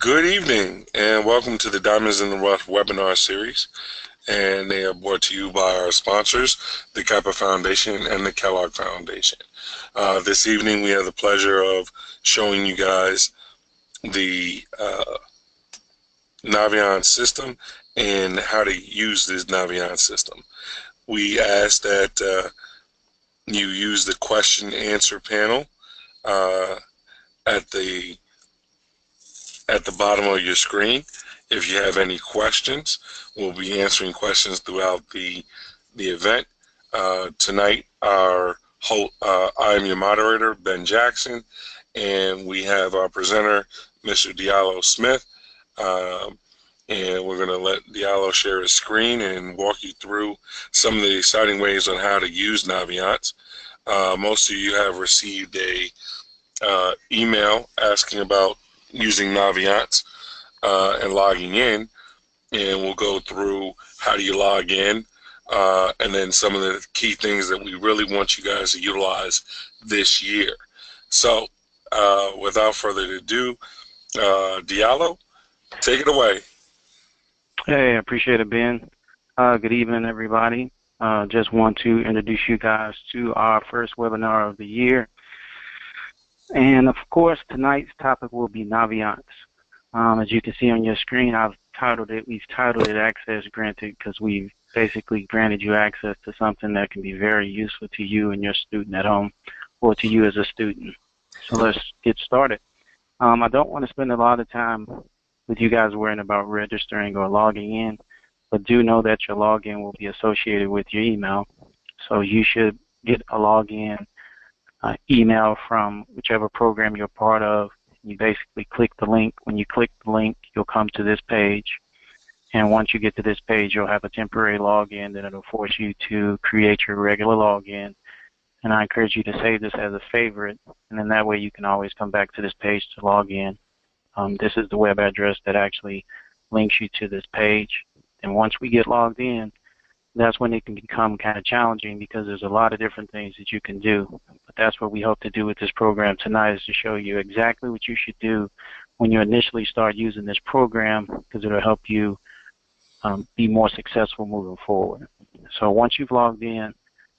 Good evening, and welcome to the Diamonds in the Rough webinar series. And they are brought to you by our sponsors, the Kappa Foundation and the Kellogg Foundation. This evening, we have the pleasure of showing you guys the Naviance system and how to use this Naviance system. We ask that you use the question and answer panel at the bottom of your screen. If you have any questions, we'll be answering questions throughout the event. Tonight, I am your moderator, Ben Jackson, and we have our presenter, Mr. Diallo Smith. And we're going to let Diallo share his screen and walk you through some of the exciting ways on how to use Naviance. Most of you have received a email asking about using Naviance and logging in, and we'll go through how do you log in and then some of the key things that we really want you guys to utilize this year. So without further ado, Diallo, take it away. Hey, I appreciate it, Ben. Good evening, everybody. Just want to introduce you guys to our first webinar of the year. And of course, tonight's topic will be Naviance. As you can see on your screen, we've titled it Access Granted, because we've basically granted you access to something that can be very useful to you and your student at home, or to you as a student. So let's get started. I don't want to spend a lot of time with you guys worrying about registering or logging in, but do know that your login will be associated with your email. So you should get a login email from whichever program you're part of. You basically click the link. When you click the link, you'll come to this page. And once you get to this page, you'll have a temporary login. Then it'll force you to create your regular login. And I encourage you to save this as a favorite. And then that way you can always come back to this page to log in. This is the web address that actually links you to this page. And once we get logged in, that's when it can become kind of challenging, because there's a lot of different things that you can do. But that's what we hope to do with this program tonight, is to show you exactly what you should do when you initially start using this program, because it'll help you be more successful moving forward. So once you've logged in,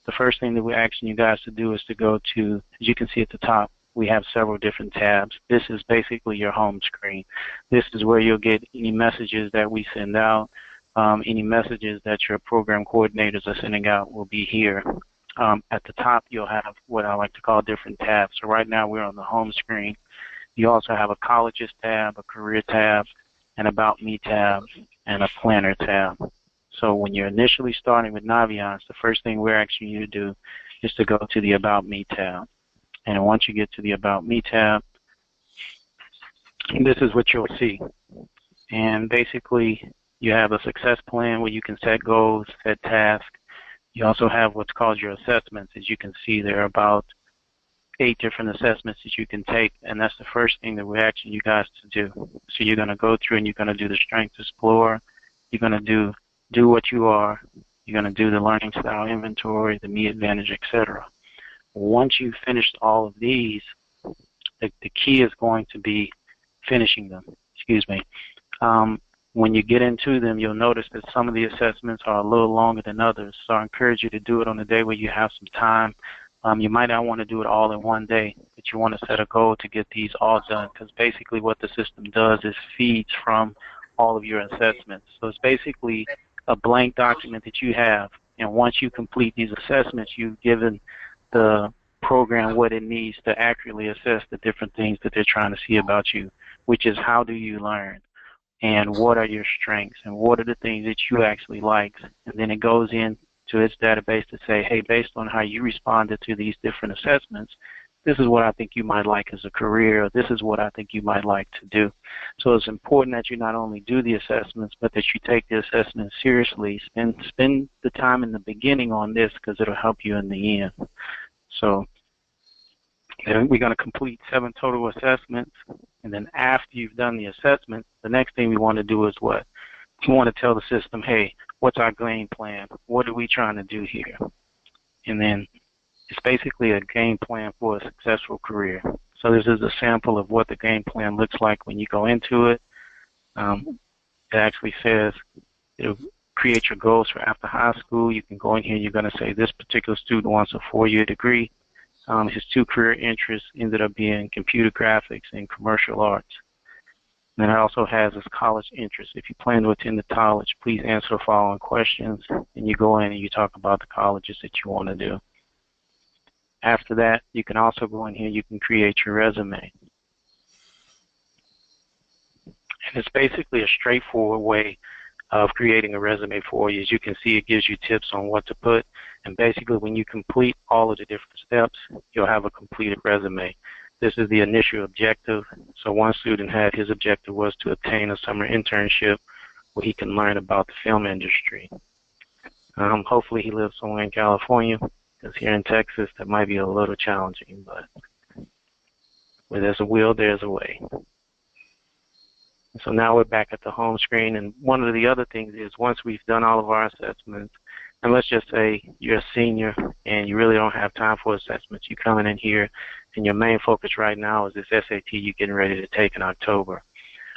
the first thing that we're asking you guys to do is to go to, as you can see at the top, we have several different tabs. This is basically your home screen. This is where you'll get any messages that we send out. Any messages that your program coordinators are sending out will be here. At the top, you'll have what I like to call different tabs. So right now, we're on the home screen. You also have a colleges tab, a career tab, an about me tab, and a planner tab. So when you're initially starting with Naviance, the first thing we're asking you to do is to go to the about me tab. And once you get to the about me tab, this is what you'll see. And basically, you have a success plan where you can set goals, set tasks. You also have what's called your assessments. As you can see, there are about 8 different assessments that you can take, and that's the first thing that we're asking you guys to do. So you're going to go through and you're going to do the Strengths Explorer. You're going to do what you are. You're going to do the Learning Style Inventory, the Me Advantage, etc. Once you've finished all of these, the key is going to be finishing them. Excuse me. When you get into them, you'll notice that some of the assessments are a little longer than others. So I encourage you to do it on a day where you have some time. You might not want to do it all in one day, but you want to set a goal to get these all done, because basically what the system does is feeds from all of your assessments. So it's basically a blank document that you have, and once you complete these assessments, you've given the program what it needs to accurately assess the different things that they're trying to see about you, which is how do you learn, and what are your strengths, and what are the things that you actually like. And then it goes into its database to say, hey, based on how you responded to these different assessments, this is what I think you might like as a career, or this is what I think you might like to do. So it's important that you not only do the assessments, but that you take the assessments seriously. Spend the time in the beginning on this, because it'll help you in the end. So we're going to complete 7 total assessments, and then after you've done the assessment, the next thing we want to do is what? We want to tell the system, hey, what's our game plan? What are we trying to do here? And then it's basically a game plan for a successful career. So this is a sample of what the game plan looks like when you go into it. It actually says it'll create your goals for after high school. You can go in here, you're going to say this particular student wants a 4-year degree. His 2 career interests ended up being computer graphics and commercial arts. And it also has his college interests. If you plan to attend the college, please answer the following questions. And you go in and you talk about the colleges that you want to do. After that, you can also go in here, you can create your resume. And it's basically a straightforward way of creating a resume for you. As you can see, it gives you tips on what to put. And basically, when you complete all of the different steps, you'll have a completed resume. This is the initial objective. So one student had his objective was to obtain a summer internship where he can learn about the film industry. Hopefully he lives somewhere in California, because here in Texas that might be a little challenging, but where there's a will, there's a way. So now we're back at the home screen, and one of the other things is once we've done all of our assessments, and let's just say you're a senior and you really don't have time for assessments, you come in here and your main focus right now is this SAT you're getting ready to take in October.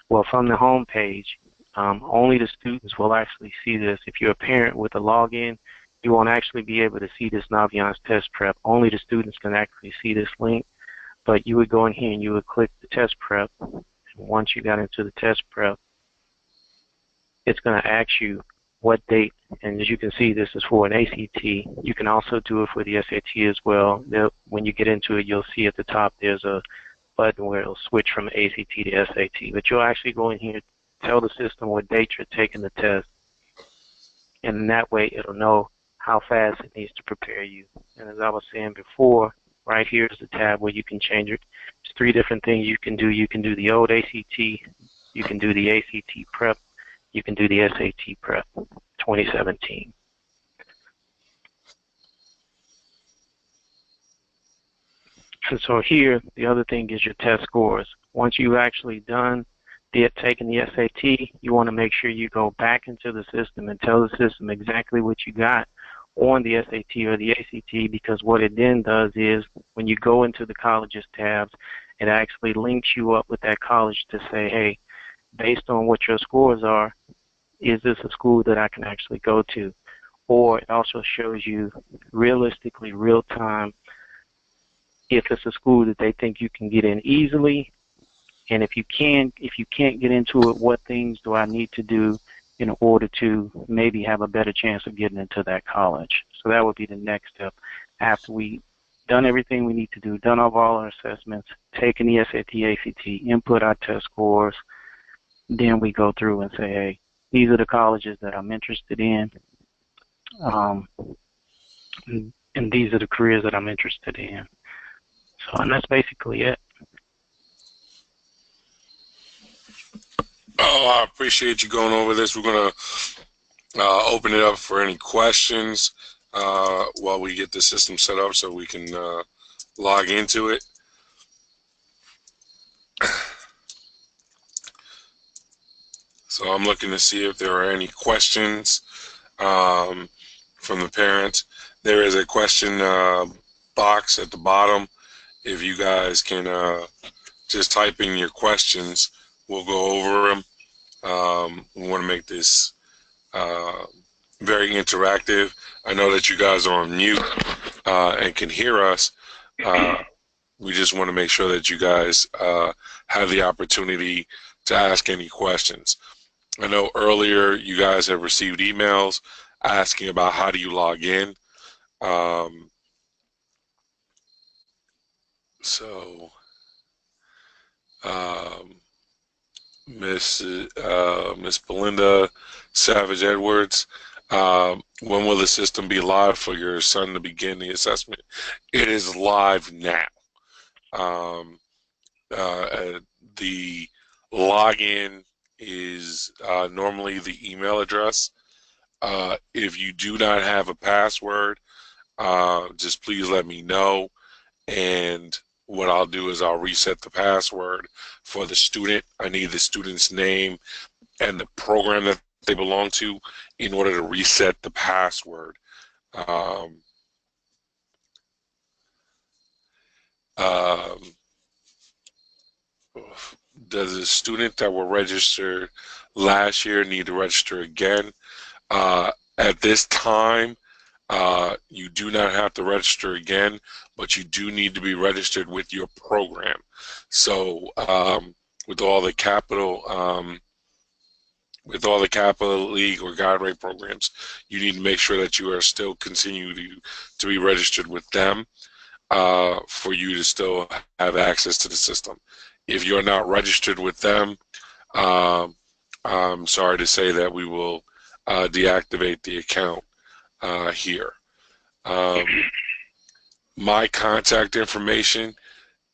Well, from the home page, only the students will actually see this. If you're a parent with a login, you won't actually be able to see this Naviance test prep. Only the students can actually see this link, but you would go in here and you would click the test prep. Once you got into the test prep, it's going to ask you what date, and as you can see, this is for an ACT. You can also do it for the SAT as well. When you get into it, you'll see at the top there's a button where it'll switch from ACT to SAT, but you'll actually go in here, tell the system what date you're taking the test, and in that way it'll know how fast it needs to prepare you. And as I was saying before, right here is the tab where you can change it. There's 3 different things you can do. You can do the old ACT, you can do the ACT prep, you can do the SAT prep 2017. And so here, the other thing is your test scores. Once you've actually done taking the SAT, you want to make sure you go back into the system and tell the system exactly what you got on the SAT or the ACT, because what it then does is when you go into the colleges tabs, it actually links you up with that college to say, hey, based on what your scores are, is this a school that I can actually go to? Or it also shows you realistically, real time, if it's a school that they think you can get in easily, and if you can't get into it, what things do I need to do in order to maybe have a better chance of getting into that college? So that would be the next step. After we done everything we need to do, done all our assessments, taken the SAT, ACT, input our test scores, then we go through and say, hey, these are the colleges that I'm interested in, and these are the careers that I'm interested in. So, and that's basically it. Oh, I appreciate you going over this. We're going to open it up for any questions while we get the system set up so we can log into it. So I'm looking to see if there are any questions from the parents. There is a question box at the bottom. If you guys can just type in your questions, we'll go over them. We want to make this very interactive. I know that you guys are on mute and can hear us. We just want to make sure that you guys have the opportunity to ask any questions. I know earlier you guys have received emails asking about how do you log in. Miss Belinda Savage Edwards, when will the system be live for your son to begin the assessment? It is live now. The login is normally the email address. If you do not have a password, just please let me know, and what I'll do is I'll reset the password for the student. I need the student's name and the program that they belong to in order to reset the password. does a student that were registered last year need to register again? At this time, you do not have to register again, but you do need to be registered with your program. So with all the capital league or guide rate programs, you need to make sure that you are still continuing to be registered with them for you to still have access to the system. If you're not registered with them, I'm sorry to say that we will deactivate the account here. My contact information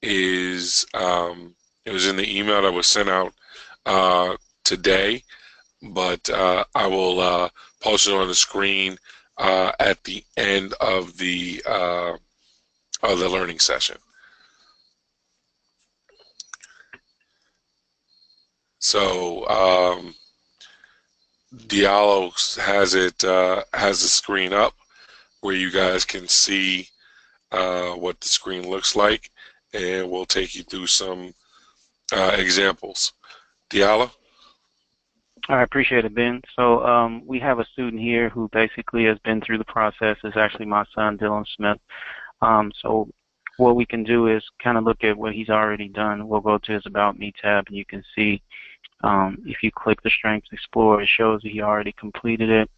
is it was in the email that was sent out today, but I will post it on the screen at the end of the learning session. So Diallo has the screen up where you guys can see what the screen looks like, and we'll take you through some examples. Diallo? I appreciate it, Ben. So we have a student here who basically has been through the process. It's actually my son, Dylan Smith. So what we can do is kind of look at what he's already done. We'll go to his About Me tab, and you can see if you click the Strengths Explorer, it shows that he already completed it.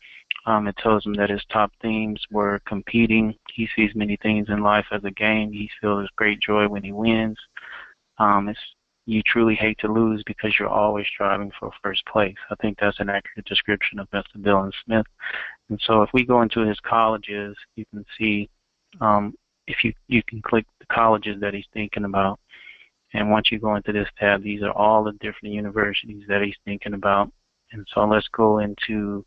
It tells him that his top themes were competing. He sees many things in life as a game. He feels great joy when he wins. You truly hate to lose because you're always striving for first place. I think that's an accurate description of Mr. Dylan Smith. And so if we go into his colleges, you can see if you can click the colleges that he's thinking about. And once you go into this tab, these are all the different universities that he's thinking about. And so let's go into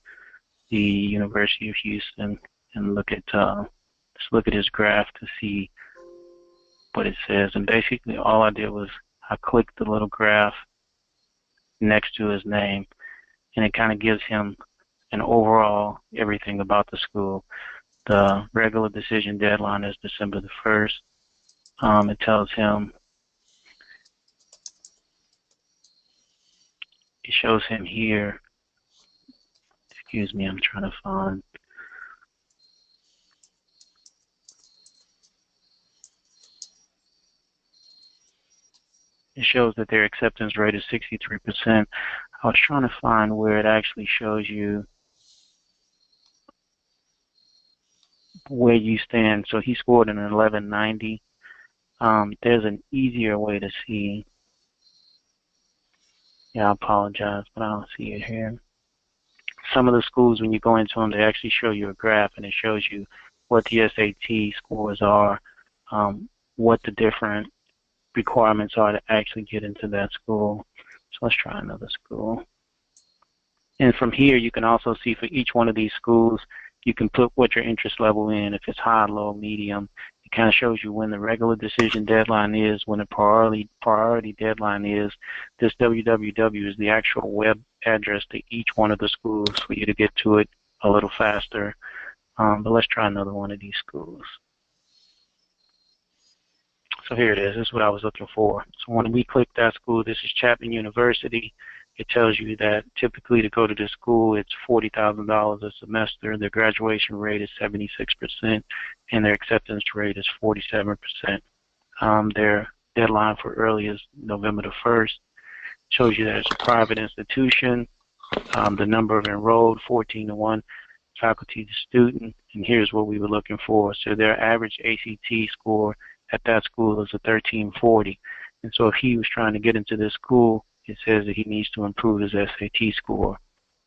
the University of Houston and look at let's look at his graph to see what it says. And basically all I did was I clicked the little graph next to his name, and it kind of gives him an overall everything about the school. The regular decision deadline is December the 1st. It tells him, it shows him here, excuse me, I'm trying to find, it shows that their acceptance rate is 63%. I was trying to find where it actually shows you where you stand. So he scored an 1190. There's an easier way to see. Yeah, I apologize, but I don't see it here. Some of the schools, when you go into them, they actually show you a graph, and it shows you what the SAT scores are, what the different requirements are to actually get into that school. So let's try another school. And from here, you can also see for each one of these schools, you can put what your interest level in, if it's high, low, medium. It kind of shows you when the regular decision deadline is, when the priority deadline is. This www is the actual web address to each one of the schools for you to get to it a little faster. But let's try another one of these schools. So here it is. This is what I was looking for. So when we click that school, this is Chapman University. It tells you that typically to go to this school, it's $40,000 a semester. Their graduation rate is 76%, and their acceptance rate is 47%. Their deadline for early is November the 1st. Shows you that it's a private institution. The number of enrolled, 14-to-1, faculty to student. And here's what we were looking for. So their average ACT score at that school is a 1340. And so if he was trying to get into this school, it says that he needs to improve his SAT score.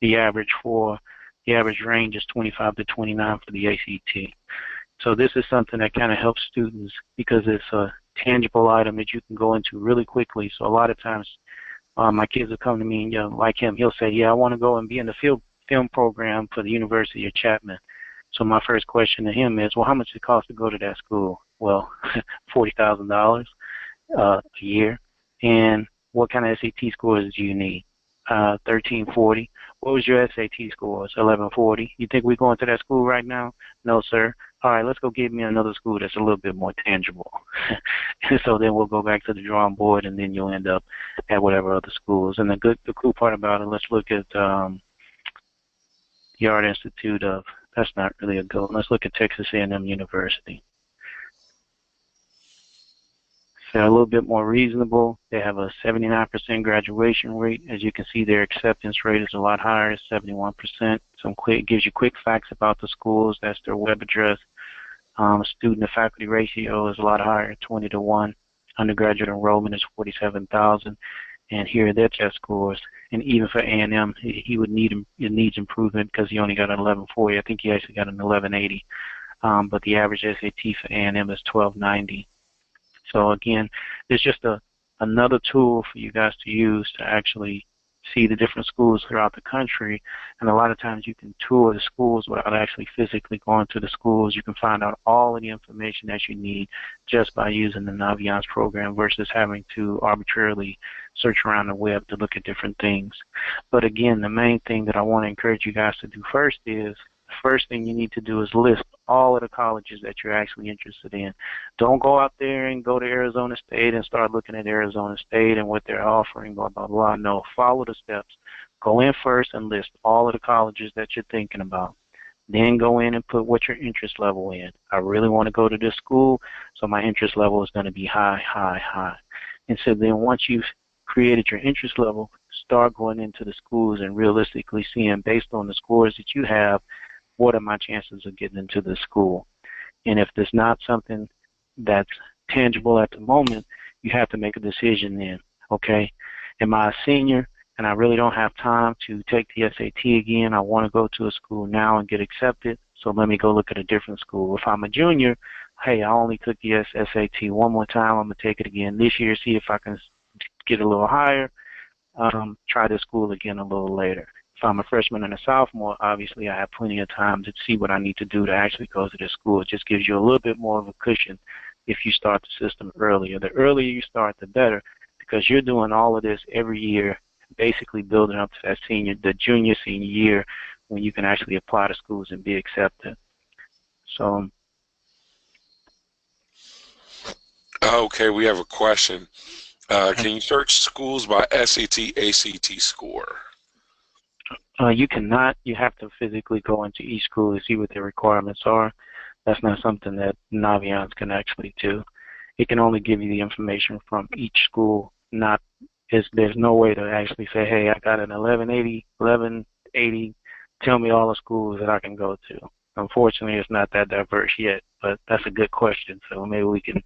The average range is 25 to 29 for the ACT. So this is something that kind of helps students because it's a tangible item that you can go into really quickly. So a lot of times my kids will come to me and like him, he'll say, yeah, I want to go and be in the film program for the University of Chapman. So my first question to him is, well, how much does it cost to go to that school? Well, $40,000 a year. And what kind of SAT scores do you need? 1340. What was your SAT score? It's 1140. You think we're going to that school right now? No, sir. All right, let's go get me another school that's a little bit more tangible. And so then we'll go back to the drawing board, and then you'll end up at whatever other schools. And the cool part about it, let's look at the Art Institute of, that's not really a goal. Let's look at Texas A&M University. They're a little bit more reasonable. They have a 79% graduation rate. As you can see, their acceptance rate is a lot higher, 71%. It gives you quick facts about the schools. That's their web address. Student to faculty ratio is a lot higher, 20-1. Undergraduate enrollment is 47,000. And here are their test scores. And even for A&M, he would need it needs improvement because he only got an 1140. I think he actually got an 1180. But the average SAT for A&M is 1290. So again, it's just another tool for you guys to use to actually see the different schools throughout the country. And a lot of times you can tour the schools without actually physically going to the schools. You can find out all of the information that you need just by using the Naviance program versus having to arbitrarily search around the web to look at different things. But again, the main thing that I want to encourage you guys to do first is, the first thing you need to do is list all of the colleges that you're actually interested in. Don't go out there and go to Arizona State and start looking at Arizona State and what they're offering, blah, blah, blah. No, follow the steps. Go in first and list all of the colleges that you're thinking about. Then go in and put what your interest level in. I really want to go to this school, so my interest level is going to be high, high, high. And so then once you've created your interest level, start going into the schools and realistically seeing, based on the scores that you have, what are my chances of getting into the school? And if there's not something that's tangible at the moment, you have to make a decision then, okay? Am I a senior and I really don't have time to take the SAT again? I want to go to a school now and get accepted, so let me go look at a different school. If I'm a junior, hey, I only took the SAT one more time. I'm going to take it again this year, see if I can get a little higher, try this school again a little later. If I'm a freshman and a sophomore, obviously I have plenty of time to see what I need to do to actually go to this school. It just gives you a little bit more of a cushion if you start the system earlier. The earlier you start, the better, because you're doing all of this every year, basically building up to that senior year, when you can actually apply to schools and be accepted. So. Okay, we have a question. Can you search schools by SAT, ACT score? You cannot. You have to physically go into each school to see what their requirements are. That's not something that Naviance can actually do. It can only give you the information from each school. There's no way to actually say, hey, I got an 1180, tell me all the schools that I can go to. Unfortunately, it's not that diverse yet, but that's a good question. So maybe we can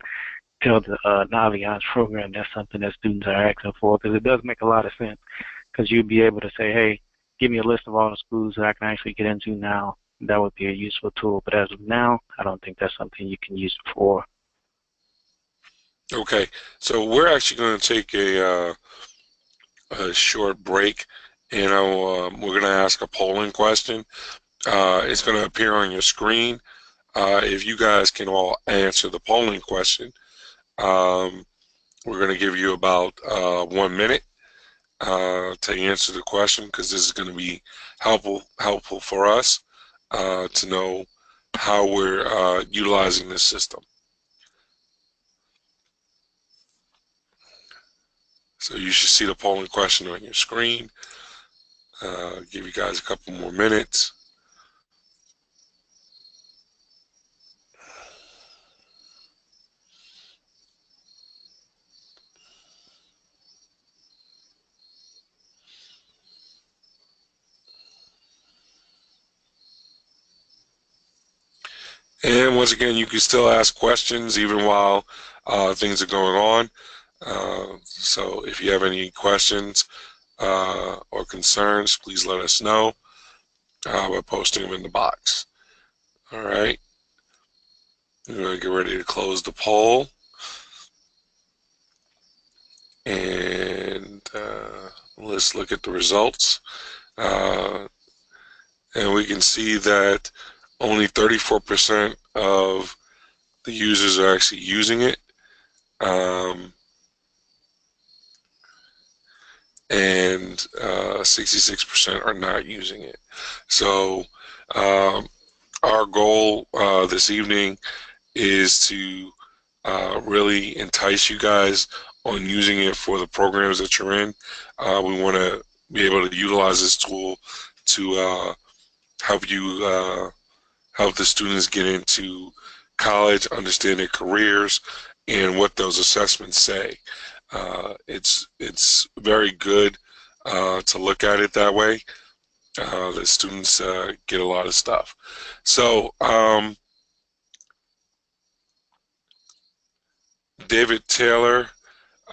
tell the Naviance program that's something that students are asking for, because it does make a lot of sense, because you'd be able to say, hey, give me a list of all the schools that I can actually get into now. That would be a useful tool. But as of now, I don't think that's something you can use it for. Okay, so we're actually going to take a short break, and we're going to ask a polling question. It's going to appear on your screen. If you guys can all answer the polling question, we're going to give you about 1 minute to answer the question, because this is going to be helpful for us to know how we're utilizing this system. So you should see the polling question on your screen. Give you guys a couple more minutes. And once again, you can still ask questions even while things are going on. So if you have any questions or concerns, please let us know by posting them in the box. All right. We're going to get ready to close the poll. And let's look at the results. And we can see that only 34% of the users are actually using it. and 66% are not using it. So our goal this evening is to really entice you guys on using it for the programs that you're in. We want to be able to utilize this tool to help you help the students get into college, understand their careers, and what those assessments say. It's very good to look at it that way. The students get a lot of stuff. So, David Taylor,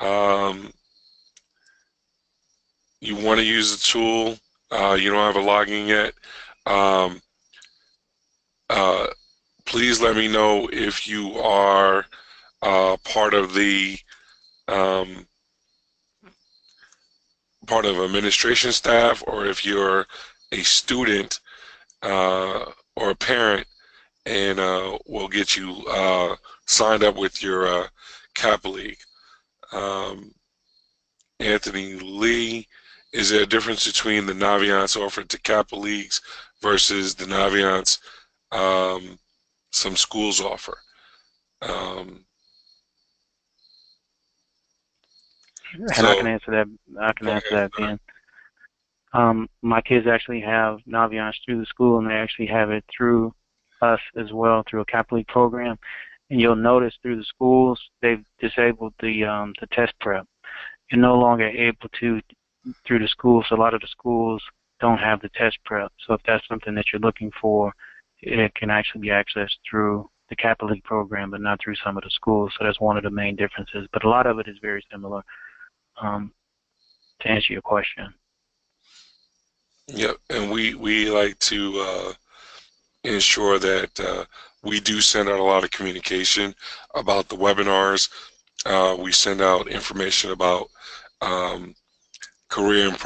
um, you want to use the tool. You don't have a login yet. Um, uh, please let me know if you are part of the um, part of administration staff, or if you're a student or a parent, and we'll get you signed up with your CAP League. Um, Anthony Lee, is there a difference between the Naviance offered to CAP Leagues versus the Naviance some schools offer? Um, And I can so, answer that. I can go answer ahead. that, Ben. My kids actually have Naviance through the school, and they actually have it through us as well, through a Catholic program. And you'll notice through the schools they've disabled the test prep. You're no longer able to through the schools. A lot of the schools don't have the test prep. So if that's something that you're looking for, it can actually be accessed through the Catholic program, but not through some of the schools. So that's one of the main differences. But a lot of it is very similar. Um, to answer your question. Yep, and we like to ensure that we do send out a lot of communication about the webinars. We send out information about um, career and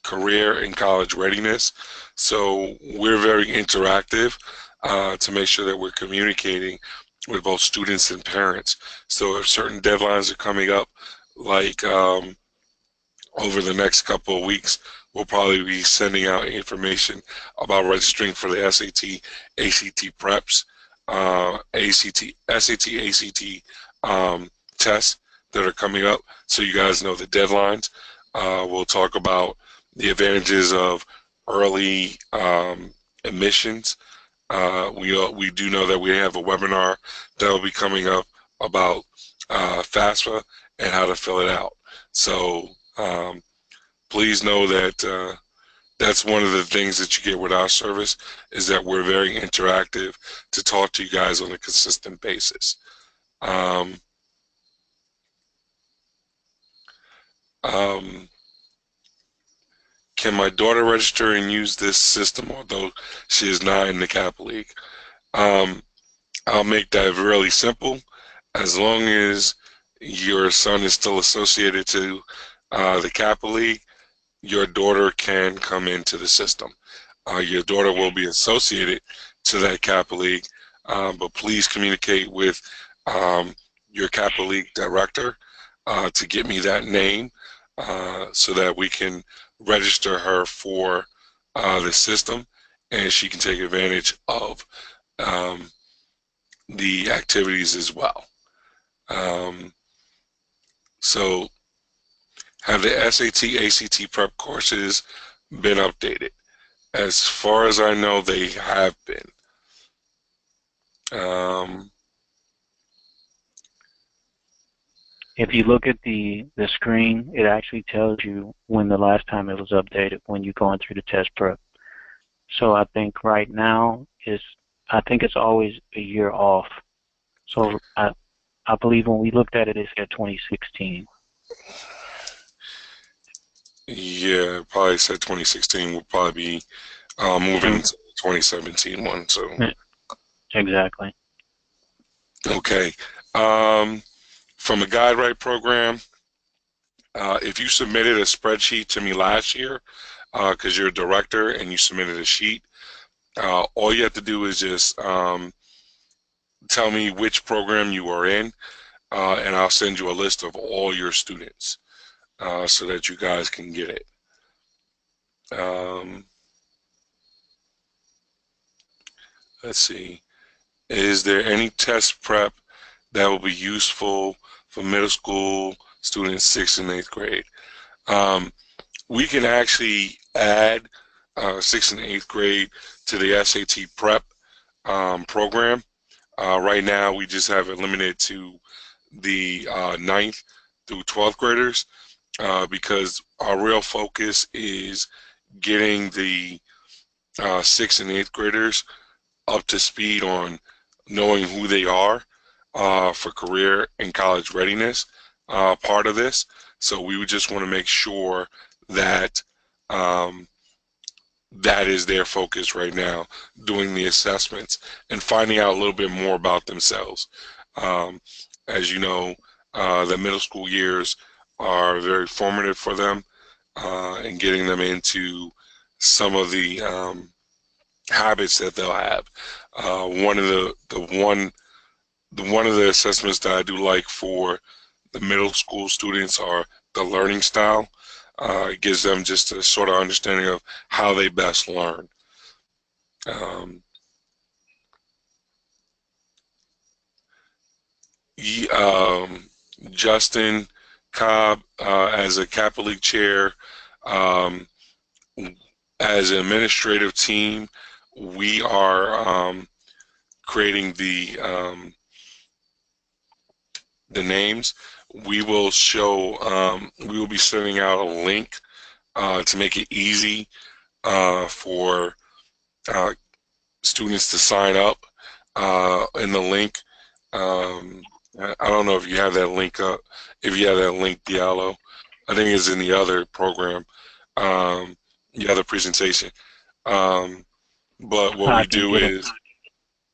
career and college readiness. So we're very interactive to make sure that we're communicating with both students and parents. So if certain deadlines are coming up, like over the next couple of weeks, we'll probably be sending out information about registering for the SAT, ACT preps, SAT, ACT tests that are coming up, so you guys know the deadlines. We'll talk about the advantages of early admissions. We do know that we have a webinar that will be coming up about FAFSA and how to fill it out. So please know that that's one of the things that you get with our service, is that we're very interactive to talk to you guys on a consistent basis. Um, um, can my daughter register and use this system, although she is not in the CAP League? Um, I'll make that really simple. As long as your son is still associated to the CAP League, your daughter can come into the system. Your daughter will be associated to that CAP League, but please communicate with um, your CAP League director to get me that name so that we can register her for the system, and she can take advantage of um, the activities as well. Um, so have the SAT, ACT prep courses been updated? As far as I know, they have been. Um, If you look at the screen, it actually tells you when the last time it was updated when you're going through the test prep. So I think right now I think it's always a year off. So I believe when we looked at it, it said 2016. yeah, probably said 2016 will probably be moving And into the 2017 one. So, exactly. okay. Um, from a guide write program, if you submitted a spreadsheet to me last year, because you're a director and you submitted a sheet, all you have to do is just tell me which program you are in, and I'll send you a list of all your students. so that you guys can get it. Let's see. Is there any test prep that will be useful for middle school students 6th and 8th grade? We can actually add 6th and 8th grade to the SAT prep program. Right now, we just have it limited to the 9th through 12th graders because our real focus is getting the 6th and 8th graders up to speed on knowing who they are for career and college readiness part of this. So we would just want to make sure that that is their focus right now, doing the assessments and finding out a little bit more about themselves. As you know, the middle school years are very formative for them and getting them into some of the habits that they'll have. One of the assessments that I do like for the middle school students are the learning style. It gives them just a sort of understanding of how they best learn. Um, Justin Cobb, as a Kappa League chair, um, as an administrative team, we are creating the names. We will we will be sending out a link to make it easy for students to sign up. In the link, I don't know if you have that link up. If you have that link, Diallo, I think it's in the other program, the other presentation. But what we do is,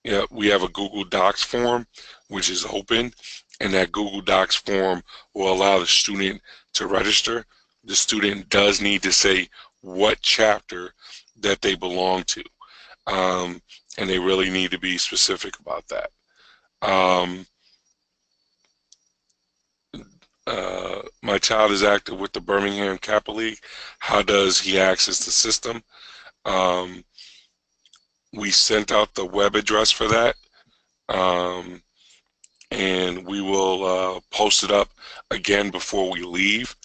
yeah, we have a Google Docs form, which is open, and that Google Docs form will allow the student to register. The student does need to say what chapter that they belong to, and they really need to be specific about that. My child is active with the Birmingham Kappa League. How does he access the system? We sent out the web address for that, and we will post it up again before we leave,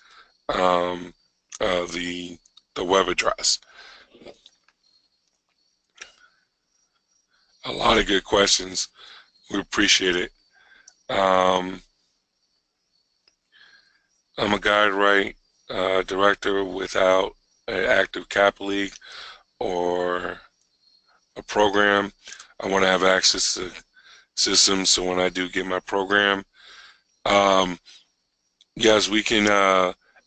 the web address. A lot of good questions. We appreciate it. I'm a guide right director without an active Kappa League or a program. I want to have access to systems, so when I do get my program, yes, we can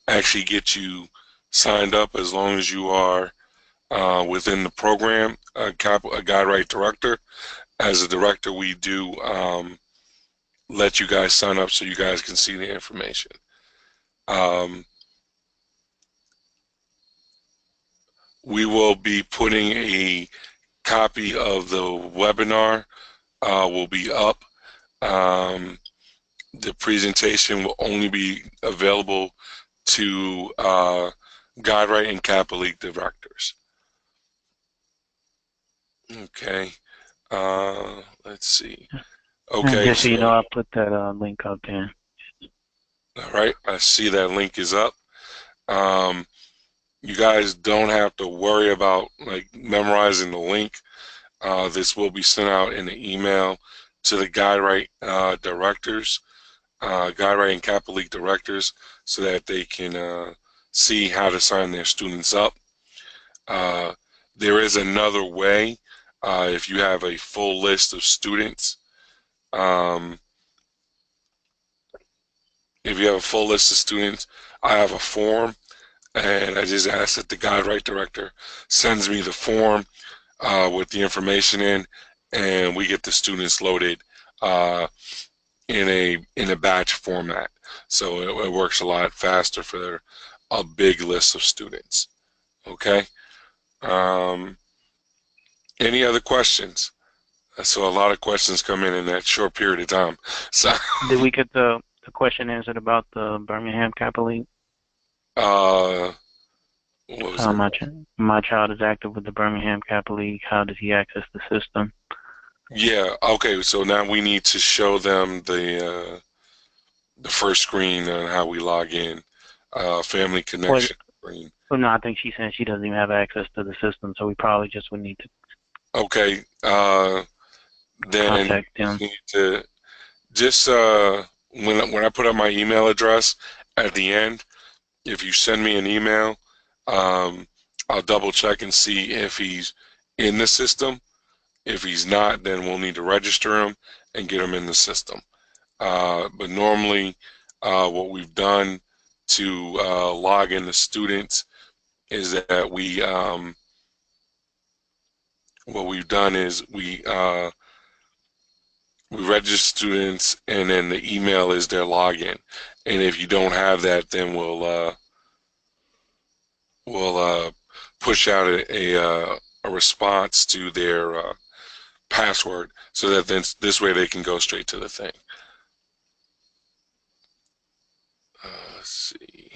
actually get you signed up as long as you are within the program, a guide right director. As a director, we do let you guys sign up so you guys can see the information. We will be putting a copy of the webinar will be up. The presentation will only be available to GuideRight and Kappa League directors. Okay, let's see. Okay, just so you know, I'll put that link up there. All right, I see that link is up. You guys don't have to worry about like memorizing the link. This will be sent out in the email to the GuideRight directors, GuideRight and Kappa League directors, so that they can see how to sign their students up. There is another way if you have a full list of students. If you have a full list of students, I have a form, and I just ask that the GuideRight director sends me the form with the information in, and we get the students loaded in a batch format. So it works a lot faster for a big list of students. Okay. Any other questions? So a lot of questions come in that short period of time. So did we get the question answered about the Birmingham Kappa League? Uh, what was it? My child is active with the Birmingham Capital League. How does he access the system? Yeah. Okay. So now we need to show them the first screen on how we log in. Family Well, connection screen. no, I think she's saying she doesn't even have access to the system, so we probably just would need to Okay. Then contact we them. need to just when I put up my email address at the end, if you send me an email, um, I'll double check and see if he's in the system. If he's not, then we'll need to register him and get him in the system. But normally, what we've done to log in the students is that what we've done is we register students, and then the email is their login. And if you don't have that, then we'll push out a response to their password, so that then this way they can go straight to the thing. Let's see.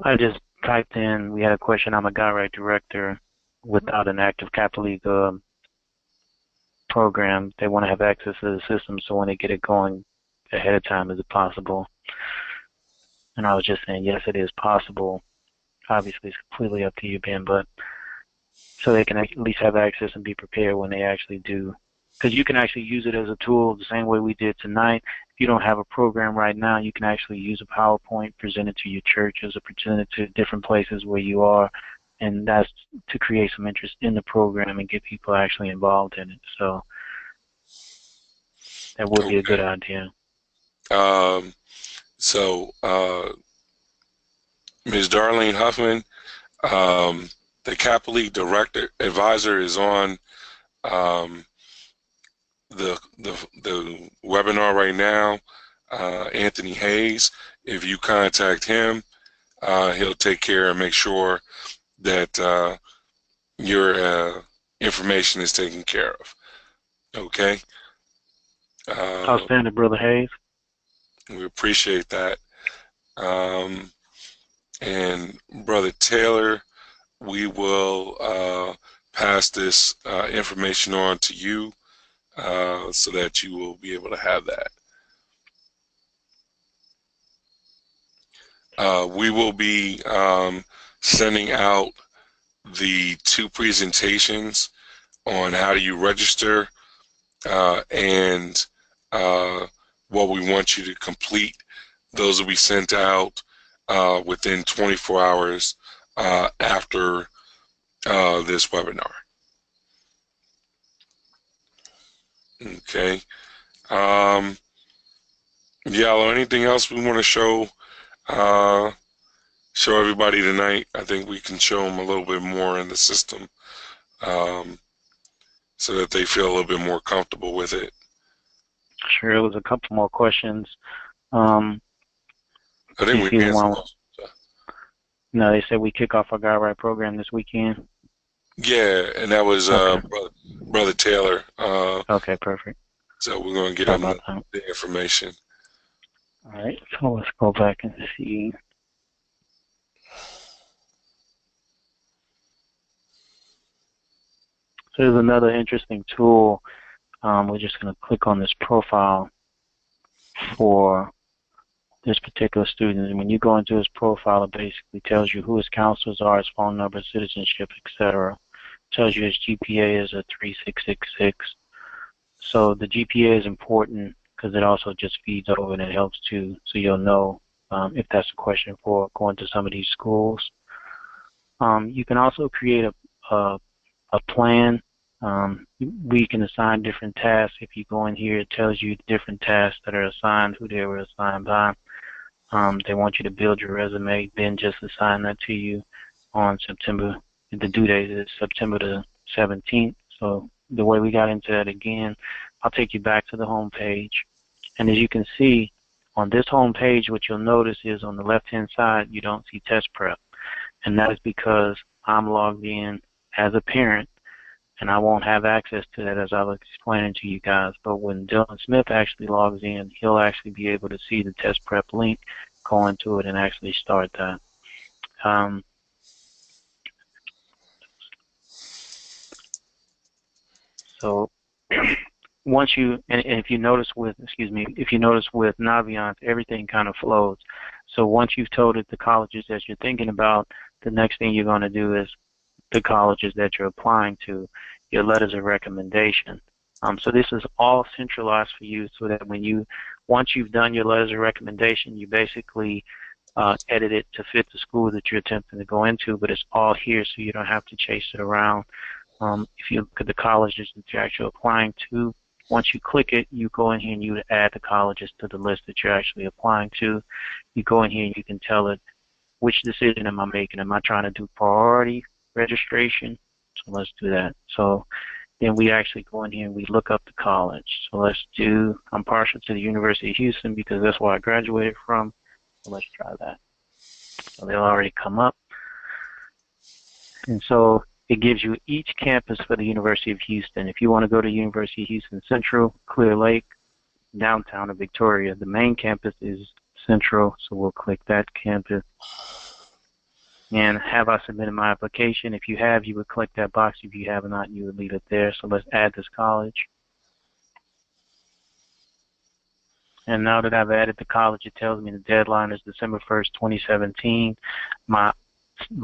I just typed in, we had a question, I'm a guy right director without an active Capital League program. They want to have access to the system, so when they get it going ahead of time, is it possible? And I was just saying, yes, it is possible. Obviously, it's completely up to you, Ben, but so they can at least have access and be prepared when they actually do. Because you can actually use it as a tool the same way we did tonight. If you don't have a program right now, you can actually use a PowerPoint, present it to your churches, or present it to different places where you are, and that's to create some interest in the program and get people actually involved in it. So that would be a good Okay. idea. Um, so Ms. Darlene Huffman, um, the Capital League Director Advisor, is on um, the webinar right now. Anthony Hayes, if you contact him, he'll take care and make sure that your information is taken care of. Okay. Uh, Outstanding, Brother Hayes. we appreciate that. Um, and Brother Taylor, we will pass this information on to you so that you will be able to have that. We will be sending out the 2 presentations on how do you register and what we want you to complete. Those will be sent out within 24 hours after this webinar. Okay. Yeah, anything else we want to show everybody tonight? I think we can show them a little bit more in the system so that they feel a little bit more comfortable with it. Sure, it was a couple more questions. I think we answered those. No, they said we kick off our Guy Right program this weekend. Yeah, and that was Okay. Brother Taylor. Okay, perfect. So we're going to get Sorry him about the information. All right, so let's go back and see. So there's another interesting tool. We're just going to click on this profile for this particular student. And when you go into his profile, it basically tells you who his counselors are, his phone number, citizenship, etc. Tells you his GPA is a 3.666. So the GPA is important because it also just feeds over and it helps too, so you'll know if that's a question for going to some of these schools. You can also create a plan. We can assign different tasks. If you go in here, it tells you different tasks that are assigned, who they were assigned by. They want you to build your resume, then just assign that to you on September. The due date is September the 17th. So the way we got into that again, I'll take you back to the home page. And as you can see, on this home page, what you'll notice is on the left-hand side, you don't see test prep. And that is because I'm logged in as a parent, and I won't have access to that as I was explaining to you guys. But when Dylan Smith actually logs in, he'll actually be able to see the test prep link go into it and actually start that. So once you, and if you notice with, if you notice with Naviance, everything kind of flows. So once you've told it the colleges that you're thinking about, the next thing you're going to do is the colleges that you're applying to, your letters of recommendation. So this is all centralized for you so that once you've done your letters of recommendation, you basically edit it to fit the school that you're attempting to go into, but it's all here so you don't have to chase it around. If you look at the colleges that you're actually applying to, once you click it, you go in here and you add the colleges to the list that you're actually applying to. You go in here and you can tell it, which decision am I making? Am I trying to do priority registration? So let's do that. So then we actually go in here and we look up the college. So let's do, I'm partial to the University of Houston because that's where I graduated from. So let's try that. So they'll already come up. And so it gives you each campus for the University of Houston. If you want to go to University of Houston Central, Clear Lake, downtown of Victoria, the main campus is Central, so we'll click that campus. And have I submitted my application? If you have, you would click that box. If you have not, you would leave it there. So let's add this college. And now that I've added the college, it tells me the deadline is December 1st, 2017. My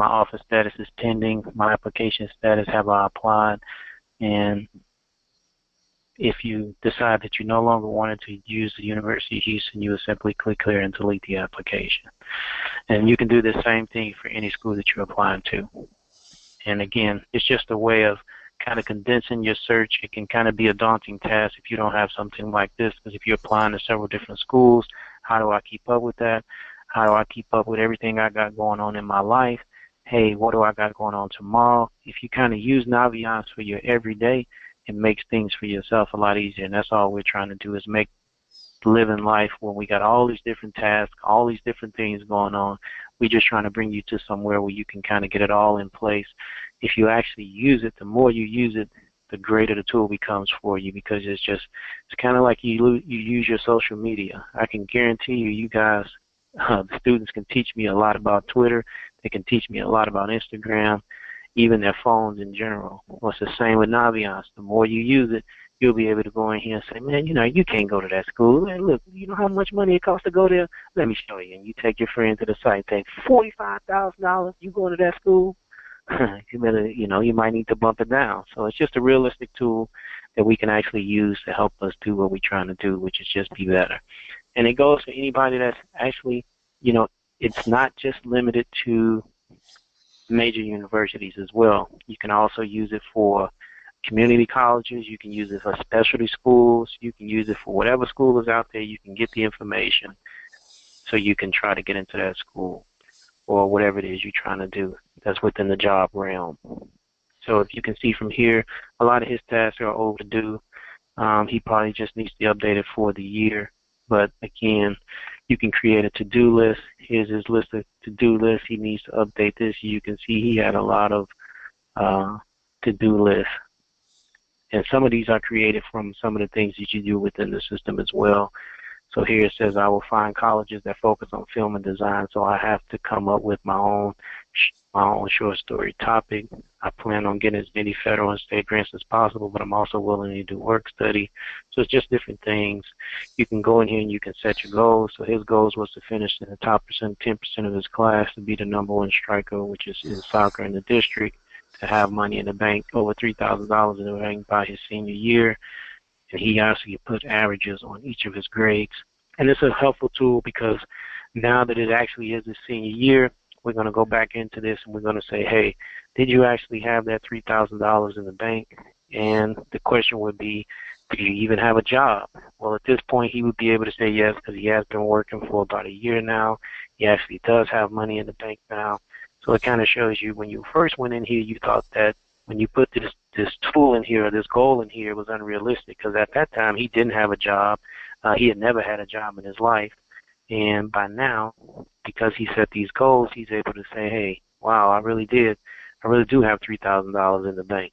offer status is pending. My application status, have I applied? And if you decide that you no longer wanted to use the University of Houston, you would simply click here and delete the application. And you can do the same thing for any school that you're applying to. And again, it's just a way of kind of condensing your search. It can kind of be a daunting task if you don't have something like this, because if you're applying to several different schools, how do I keep up with that? How do I keep up with everything I got going on in my life? Hey, what do I got going on tomorrow? If you kind of use Naviance for your everyday, it makes things for yourself a lot easier. And that's all we're trying to do, is make living life when we got all these different tasks, all these different things going on. We're just trying to bring you to somewhere where you can kind of get it all in place. If you actually use it, the more you use it, the greater the tool becomes for you, because it's kind of like you use your social media. I can guarantee you guys, the students can teach me a lot about Twitter. They can teach me a lot about Instagram, even their phones in general. Well, it's the same with Naviance. The more you use it, you'll be able to go in here and say, man, you can't go to that school. Man, look, you know how much money it costs to go there? Let me show you. And you take your friend to the site, think $45,000, you going to that school? You better, you might need to bump it down. So it's just a realistic tool that we can actually use to help us do what we're trying to do, which is just be better. And it goes for anybody that's actually, it's not just limited to major universities as well. You can also use it for community colleges. You can use it for specialty schools. You can use it for whatever school is out there. You can get the information so you can try to get into that school or whatever it is you're trying to do that's within the job realm. So if you can see from here, a lot of his tasks are overdue. He probably just needs to be updated for the year. But again, you can create a to-do list. Here's his list of to-do lists. He needs to update this. You can see he had a lot of to-do lists. And some of these are created from some of the things that you do within the system as well. So here it says, I will find colleges that focus on film and design. So I have to come up with my own short story topic. I plan on getting as many federal and state grants as possible, but I'm also willing to do work study. So it's just different things. You can go in here and you can set your goals. So his goals was to finish in the top 10% of his class, to be the #1 striker, which is in soccer in the district, to have money in the bank, over $3,000 in the bank by his senior year. And he actually put averages on each of his grades. And it's a helpful tool because now that it actually is his senior year, we're going to go back into this and we're going to say, hey, did you actually have that $3,000 in the bank? And the question would be, do you even have a job? Well, at this point, he would be able to say yes, because he has been working for about a year now. He actually does have money in the bank now. So it kind of shows you, when you first went in here, you thought that when you put this tool in here, or this goal in here, it was unrealistic, because at that time he didn't have a job. He had never had a job in his life. And by now, because he set these goals, he's able to say, hey, wow, I really do have $3,000 in the bank.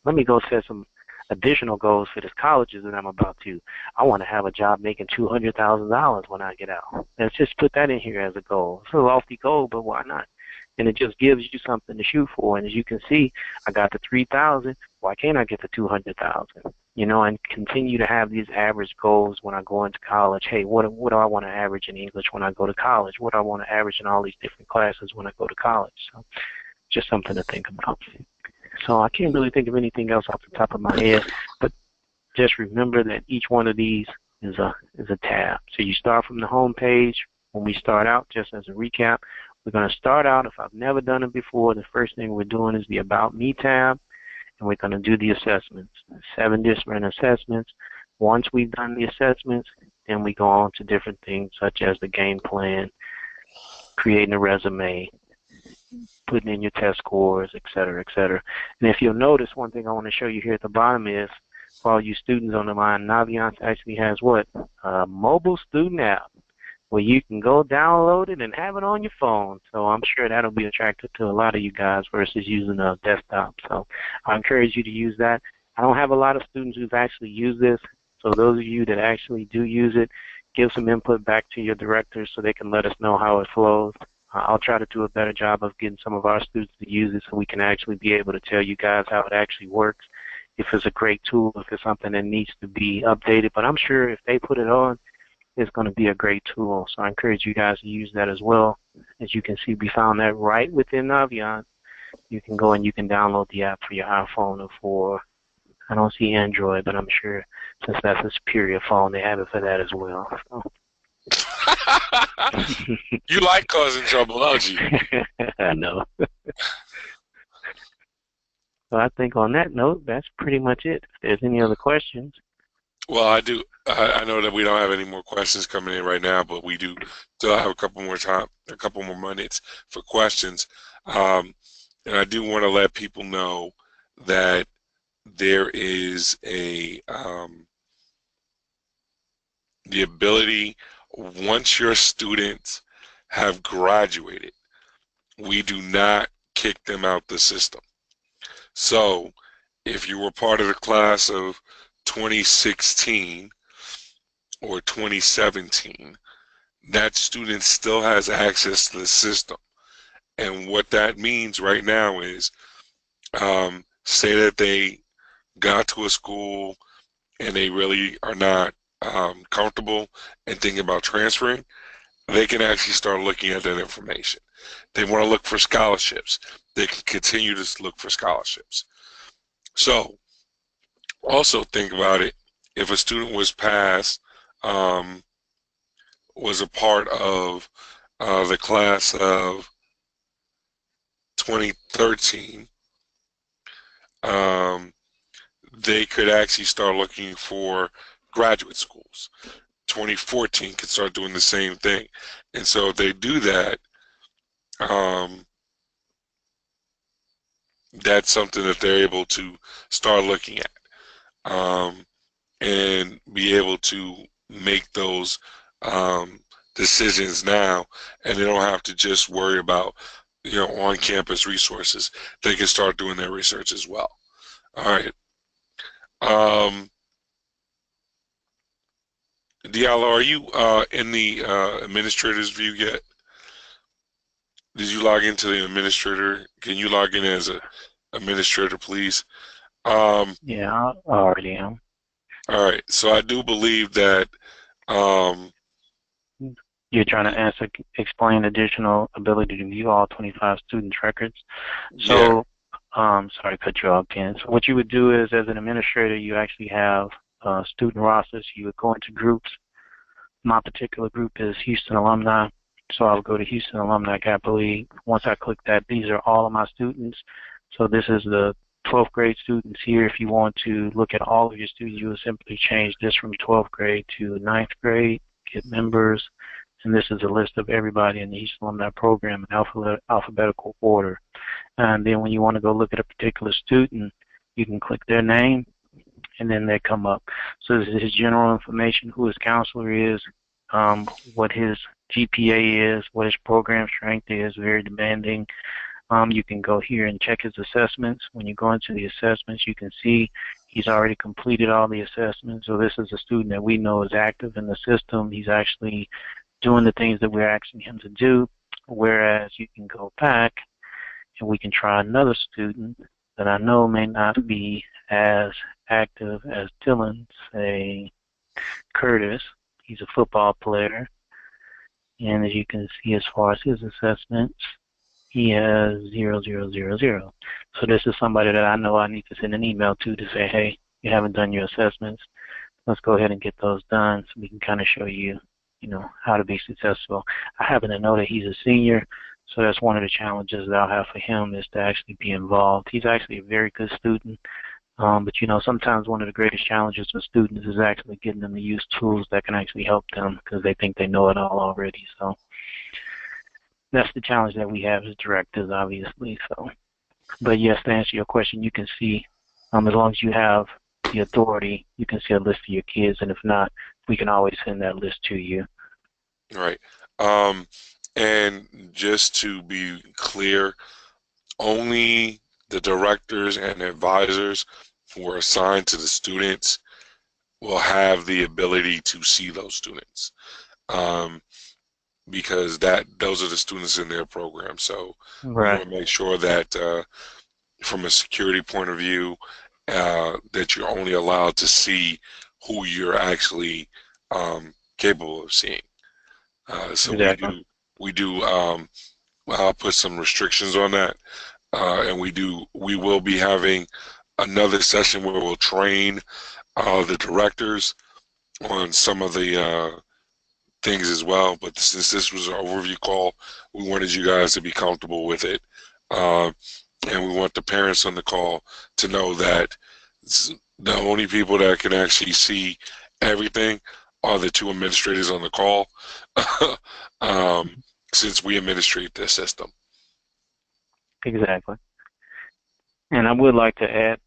Let me go set some additional goals for this colleges that I'm about to. I want to have a job making $200,000 when I get out. Let's just put that in here as a goal. It's a lofty goal, but why not? And it just gives you something to shoot for. And as you can see, I got the 3,000. Why can't I get the 200,000? You know, and continue to have these average goals when I go into college. Hey, what do I want to average in English when I go to college? What do I want to average in all these different classes when I go to college? So just something to think about. So I can't really think of anything else off the top of my head, but just remember that each one of these is a tab. So you start from the home page. When we start out, just as a recap, we're going to start out, if I've never done it before, the first thing we're doing is the About Me tab, and we're going to do the assessments, 7 different assessments. Once we've done the assessments, then we go on to different things such as the game plan, creating a resume, putting in your test scores, et cetera, et cetera. And if you'll notice, one thing I want to show you here at the bottom is, for all you students on the line, Naviance actually has what? A mobile student app where you can go download it and have it on your phone. So I'm sure that'll be attractive to a lot of you guys versus using a desktop. So I encourage you to use that. I don't have a lot of students who've actually used this. So those of you that actually do use it, give some input back to your directors so they can let us know how it flows. I'll try to do a better job of getting some of our students to use it so we can actually be able to tell you guys how it actually works, if it's a great tool, if it's something that needs to be updated. But I'm sure if they put it on, it's going to be a great tool. So I encourage you guys to use that as well. As you can see, we found that right within Naviance. You can go and you can download the app for your iPhone or for, I don't see Android, but I'm sure since that's a superior phone, they have it for that as well. So. You like causing trouble, don't you? I know. So I think on that note, that's pretty much it. If there's any other questions. Well, I do. I know that we don't have any more questions coming in right now, but we do still have a couple more minutes for questions. And I do want to let people know that there is the ability, once your students have graduated, we do not kick them out the system. So if you were part of the class of 2016 or 2017, that student still has access to the system. And what that means right now is, say that they got to a school and they really are not comfortable and thinking about transferring, they can actually start looking at that information. They want to look for scholarships. They can continue to look for scholarships. So also think about it. If a student was passed, was a part of the class of 2013, they could actually start looking for graduate schools. 2014 could start doing the same thing. And so if they do that, that's something that they're able to start looking at, and be able to make those decisions now, and they don't have to just worry about, on-campus resources. They can start doing their research as well. All right. Diallo, are you in the administrator's view yet? Did you log into the administrator? Can you log in as an administrator, please? Yeah, I already am. All right. So I do believe that you're trying to explain additional ability to view all 25 students' records. So, sorry to cut you off, Ken. So what you would do is, as an administrator, you actually have student rosters. You would go into groups. My particular group is Houston Alumni. So I'll go to Houston Alumni Capital League. Once I click that, these are all of my students. So this is the 12th grade students here. If you want to look at all of your students, you will simply change this from 12th grade to 9th grade, get members, and this is a list of everybody in the Houston Alumni program in alphabetical order. And then when you want to go look at a particular student, you can click their name, and then they come up. So this is his general information, who his counselor is, what his GPA is, what his program strength is, very demanding. You can go here and check his assessments. When you go into the assessments, you can see He's already completed all the assessments, so this is a student that we know is active in the system. He's actually doing the things that we're asking him to do, whereas you can go back and we can try another student that I know may not be as active as Dylan, say Curtis. He's a football player, and as you can see, as far as his assessments, he has 0, 0, 0, 0. So this is somebody that I know I need to send an email to say, hey, you haven't done your assessments. Let's go ahead and get those done so we can kind of show you, how to be successful. I happen to know that he's a senior, so that's one of the challenges that I'll have for him is to actually be involved. He's actually a very good student, but sometimes one of the greatest challenges for students is actually getting them to use tools that can actually help them because they think they know it all already. So that's the challenge that we have as directors, obviously. So, but yes, to answer your question, you can see, as long as you have the authority, you can see a list of your kids, and if not, we can always send that list to you. Right. And just to be clear, only the directors and advisors who are assigned to the students will have the ability to see those students, because those are the students in their program. So we want to make sure that from a security point of view, that you're only allowed to see who you're actually capable of seeing. So Exactly. we do put some restrictions on that, and we will be having another session where we'll train the directors on some of the things as well. But since this was an overview call, we wanted you guys to be comfortable with it, and we want the parents on the call to know that the only people that can actually see everything are the two administrators on the call, since we administrate this system. Exactly. And I would like to add,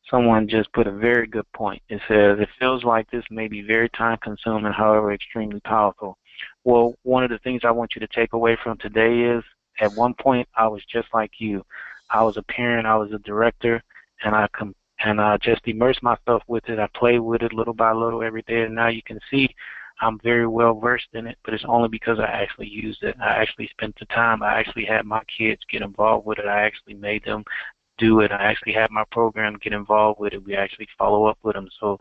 someone just put a very good point. It says, it feels like this may be very time-consuming, however extremely powerful. Well, one of the things I want you to take away from today is, at one point, I was just like you. I was a parent, I was a director, and I just immersed myself with it. I played with it little by little every day, and now you can see I'm very well versed in it, but it's only because I actually used it. I actually spent the time. I actually had my kids get involved with it. I actually made them do it. I actually had my program get involved with it. We actually follow up with them. So,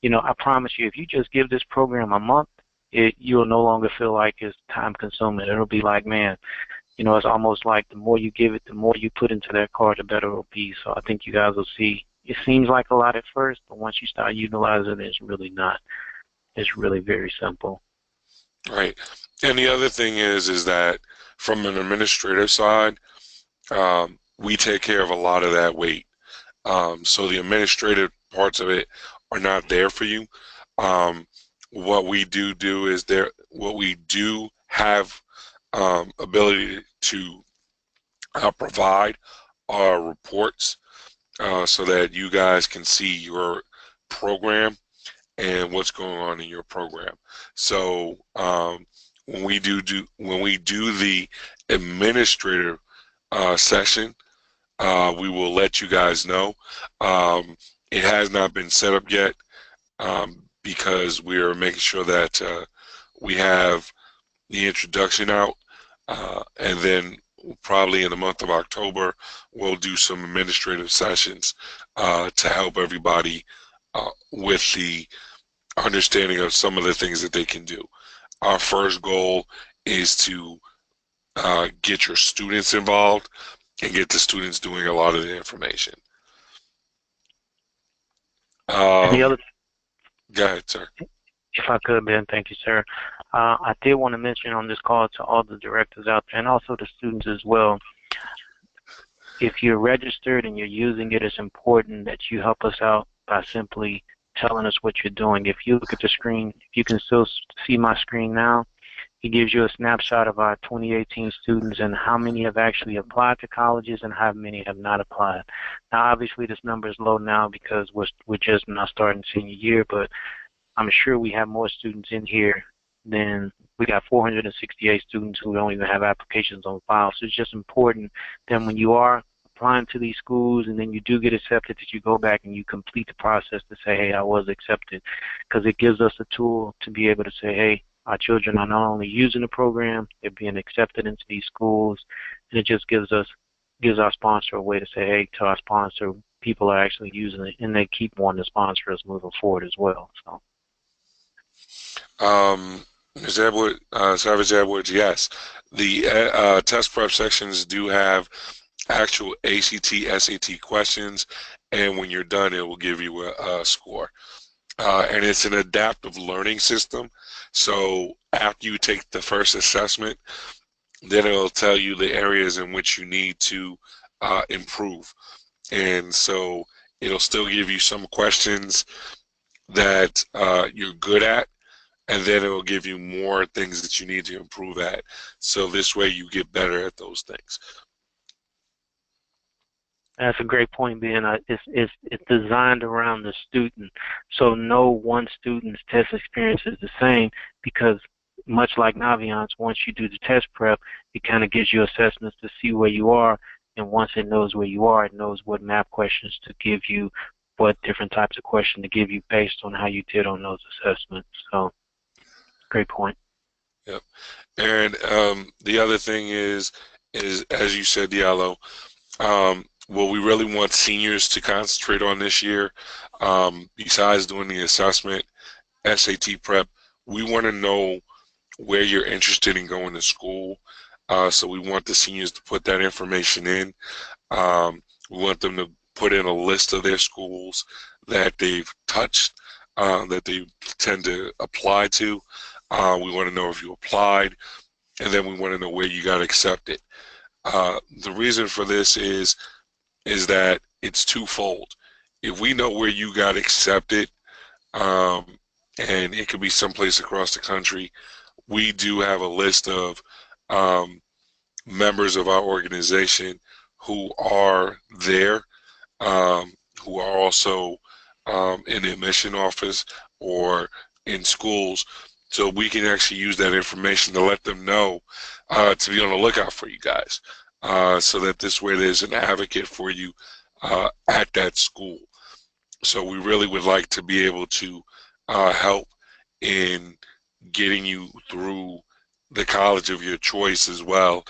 I promise you, if you just give this program a month, you'll no longer feel like it's time consuming. It'll be like, man, it's almost like the more you give it, the more you put into that car, the better it'll be. So I think you guys will see. It seems like a lot at first, but once you start utilizing it, it's really not. It's really very simple. Right. And the other thing is that from an administrative side, we take care of a lot of that weight. So the administrative parts of it are not there for you. What we do is what we do have ability to provide are reports, so that you guys can see your program and what's going on in your program. So when we do the administrative session, we will let you guys know. It has not been set up yet, because we are making sure that we have the introduction out, and then probably in the month of October we'll do some administrative sessions to help everybody with the understanding of some of the things that they can do. Our first goal is to get your students involved and get the students doing a lot of the information. And the other, Go ahead, sir. if I could, Ben, thank you, sir. I did want to mention on this call to all the directors out there and also the students as well, if you're registered and you're using it, it's important that you help us out by simply telling us what you're doing. If you look at the screen, if you can still see my screen now, it gives you a snapshot of our 2018 students and how many have actually applied to colleges and how many have not applied. Now, obviously, this number is low now because we're just now starting senior year, but I'm sure we have more students in here than we got 468 students who don't even have applications on file. So it's just important that when you are applying to these schools and then you do get accepted, that you go back and you complete the process to say, hey, I was accepted, because it gives us a tool to be able to say, hey, our children are not only using the program, they're being accepted into these schools, and it just gives our sponsor a way to say, hey, to our sponsor, people are actually using it, and they keep wanting to sponsor us moving forward as well. So. Ms. Edward, Savage Edwards, yes. The test prep sections do have actual ACT, SAT questions, and when you're done, it will give you a score. And it's an adaptive learning system. So after you take the first assessment, then it'll tell you the areas in which you need to improve. And so it'll still give you some questions that you're good at, and then it will give you more things that you need to improve at. So this way you get better at those things. That's a great point, Ben. It's designed around the student, so no one student's test experience is the same, because much like Naviance, once you do the test prep, it kind of gives you assessments to see where you are, and once it knows where you are, it knows what math questions to give you, what different types of questions to give you based on how you did on those assessments. So, great point. Yep. And the other thing is as you said, Diallo, what we really want seniors to concentrate on this year, besides doing the assessment, SAT prep, we want to know where you're interested in going to school. So we want the seniors to put that information in. We want them to put in a list of their schools that they've touched, that they tend to apply to. We want to know if you applied, and then we want to know where you got accepted. The reason for this is that it's twofold. If we know where you got accepted, and it could be someplace across the country, we do have a list of members of our organization who are there, who are also in the admission office or in schools, so we can actually use that information to let them know to be on the lookout for you guys, so that this way there's an advocate for you at that school. So we really would like to be able to help in getting you through the college of your choice as well,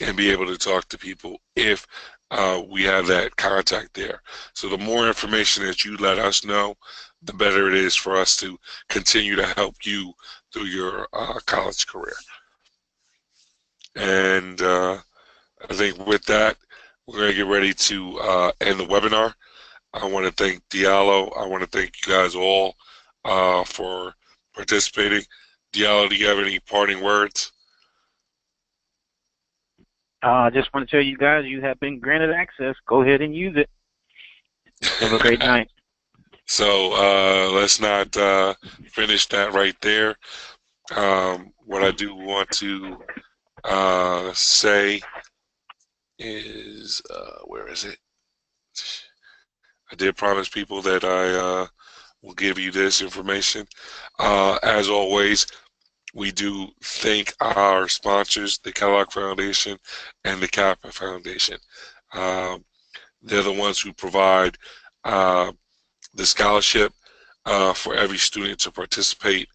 and be able to talk to people if we have that contact there. So the more information that you let us know, the better it is for us to continue to help you through your college career. And I think with that, we're going to get ready to end the webinar. I want to thank Diallo. I want to thank you guys all for participating. Diallo, do you have any parting words? I just want to tell you guys, you have been granted access. Go ahead and use it. Have a great night. So let's not finish that right there. What I do want to say is, where is it? I did promise people that I will give you this information. As always, we do thank our sponsors, the Kellogg Foundation and the Kappa Foundation. They're the ones who provide the scholarship for every student to participate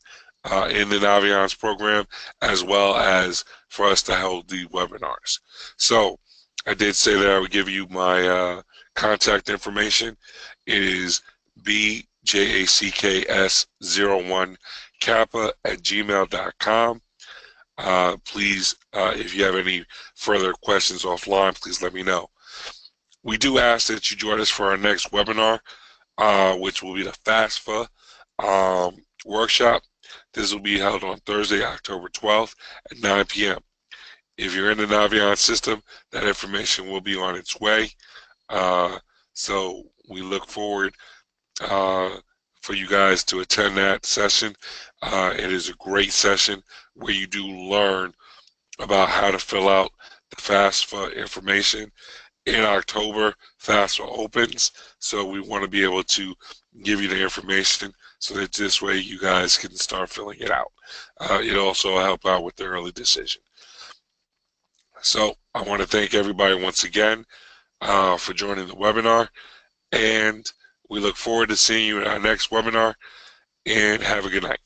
in the Naviance program, as well as for us to hold the webinars. So I did say that I would give you my contact information. It is bjacks01 kappa@gmail.com. Please, if you have any further questions offline, please let me know. We do ask that you join us for our next webinar, which will be the FAFSA workshop. This will be held on Thursday, October 12th at 9 p.m. If you're in the Naviance system, that information will be on its way. So we look forward for you guys to attend that session. It is a great session where you do learn about how to fill out the FAFSA information. In October, FAFSA opens, so we want to be able to give you the information so that this way you guys can start filling it out. It'll also help out with the early decision. So I want to thank everybody once again. for joining the webinar. And we look forward to seeing you in our next webinar. And have a good night.